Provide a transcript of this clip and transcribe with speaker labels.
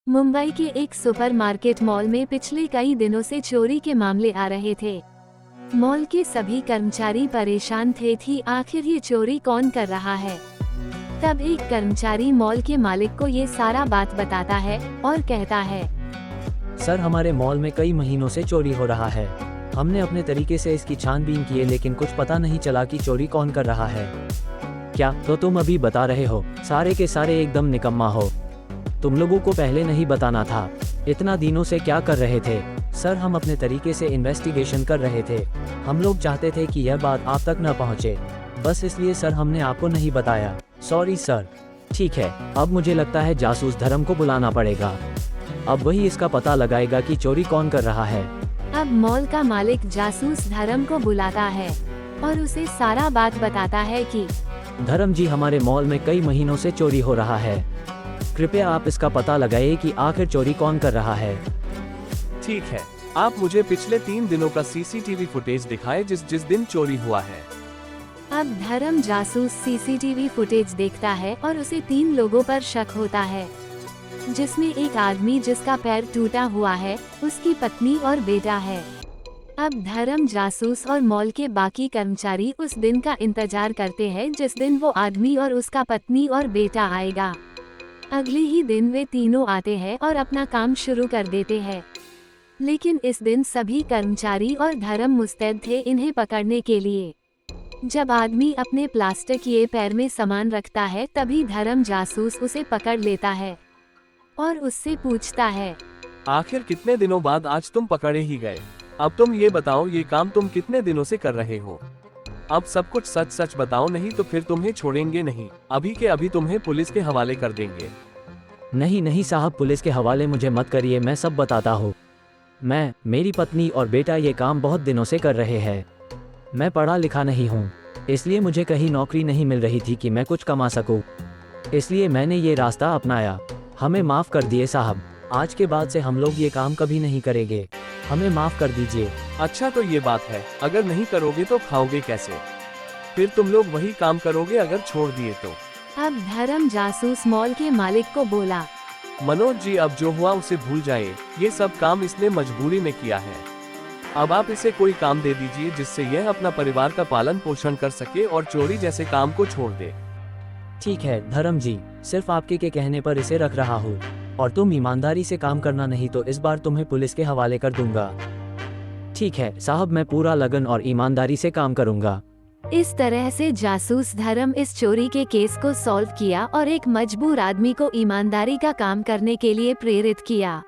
Speaker 1: मुंबई के एक supermarket mall में पिछले कई दिनों से चोरी के मामले आ रहे थे। मॉल के सभी कर्मचारी परेशान थे कि आखिर ये चोरी कौन कर रहा है। तब एक कर्मचारी मॉल के मालिक को ये सारा बात बताता है और कहता है,
Speaker 2: सर, हमारे मॉल में कई महीनों से चोरी हो रहा है। हमने अपने तरीके से इसकी छानबीन की है, लेकिन कुछ पता नहीं चला कि चोरी कौन कर रहा है। क्या तो तुम अभी बता रहे हो? सारे के सारे एकदम निकम्मा हो। तुम लोगों को पहले नहीं बताना था। इतना दिनों से क्या कर रहे थे? सर, हम अपने तरीके से इन्वेस्टिगेशन कर रहे थे। हम लोग चाहते थे कि यह बात आप तक न पहुंचे, बस इसलिए सर हमने आपको नहीं बताया। Sorry sir. ठीक है, अब मुझे लगता है जासूस धर्म को बुलाना पड़ेगा। अब वही इसका पता लगाएगा कि चोरी कौन कर रहा है।
Speaker 1: अब मॉल का मालिक जासूस धर्म को बुलाता है और उसे सारा बात बताता है कि
Speaker 2: धर्म जी, हमारे मॉल में कई महीनों से चोरी हो रहा है। कृपया आप इसका पता लगाइए कि आखिर चोरी कौन कर रहा है।
Speaker 3: ठीक है, आप मुझे पिछले 3 दिनों का सीसीटीवी फुटेज दिखाएं जिस दिन चोरी हुआ है।
Speaker 1: अब धर्म जासूस सीसीटीवी फुटेज देखता है और उसे 3 लोगों पर शक होता है, जिसमें एक आदमी जिसका पैर टूटा हुआ है, उसकी पत्नी और बेटा है। अब धर्म जासूस और मॉल के बाकी कर्मचारी उस दिन का इंतजार करते हैं जिस दिन वो आदमी और उसका पत्नी और बेटा आएगा। अगले ही दिन वे तीनों आते हैं और अपना काम शुरू कर देते हैं। लेकिन इस दिन सभी कर्मचारी और धर्म मुस्तैद थे इन्हें पकड़ने के लिए। जब आदमी अपने प्लास्टिक के पैर में सामान रखता है, तभी धर्म जासूस उसे पकड़ लेता है और उससे पूछता है,
Speaker 3: आखिर कितने दिनों बाद आज तुम पकड़े ही गए? अब तुम ये बताओ, ये काम तुम कितने दिनों से कर रहे हो? अब सब कुछ सच सच बताओ, नहीं तो फिर तुम्हें छोड़ेंगे नहीं। अभी के अभी तुम्हें पुलिस के हवाले कर देंगे।
Speaker 2: नहीं नहीं साहब, पुलिस के हवाले मुझे मत करिए, मैं सब बताता हूँ। मेरी पत्नी और बेटा ये काम बहुत दिनों से कर रहे हैं। मैं पढ़ा लिखा नहीं हूँ, इसलिए मुझे कहीं नौकरी नहीं मिल रही थी कि मैं कुछ कमा सकूँ, इसलिए मैंने ये रास्ता अपनाया। हमें माफ़ कर दिए साहब, आज के बाद से हम लोग ये काम कभी नहीं करेंगे। हमें माफ़ कर दीजिए।
Speaker 3: अच्छा, तो ये बात है, अगर नहीं करोगे तो खाओगे कैसे? फिर तुम लोग वही काम करोगे अगर छोड़ दिए तो।
Speaker 1: अब धर्म जासूस मॉल के मालिक को बोला,
Speaker 3: मनोज जी, अब जो हुआ उसे भूल जाइए। ये सब काम इसने मजबूरी में किया है। अब आप इसे कोई काम दे दीजिए जिससे यह अपना परिवार का पालन पोषण कर सके और चोरी जैसे काम को छोड़ दे।
Speaker 2: ठीक है धर्म जी, सिर्फ आपके के कहने पर इसे रख रहा हूँ, और तुम ईमानदारी से काम करना, नहीं तो इस बार तुम्हें पुलिस के हवाले कर दूंगा। ठीक है साहब, मैं पूरा लगन और ईमानदारी से काम करूंगा।
Speaker 1: इस तरह से जासूस धर्म इस चोरी के केस को सॉल्व किया और एक मजबूर आदमी को ईमानदारी का काम करने के लिए प्रेरित किया।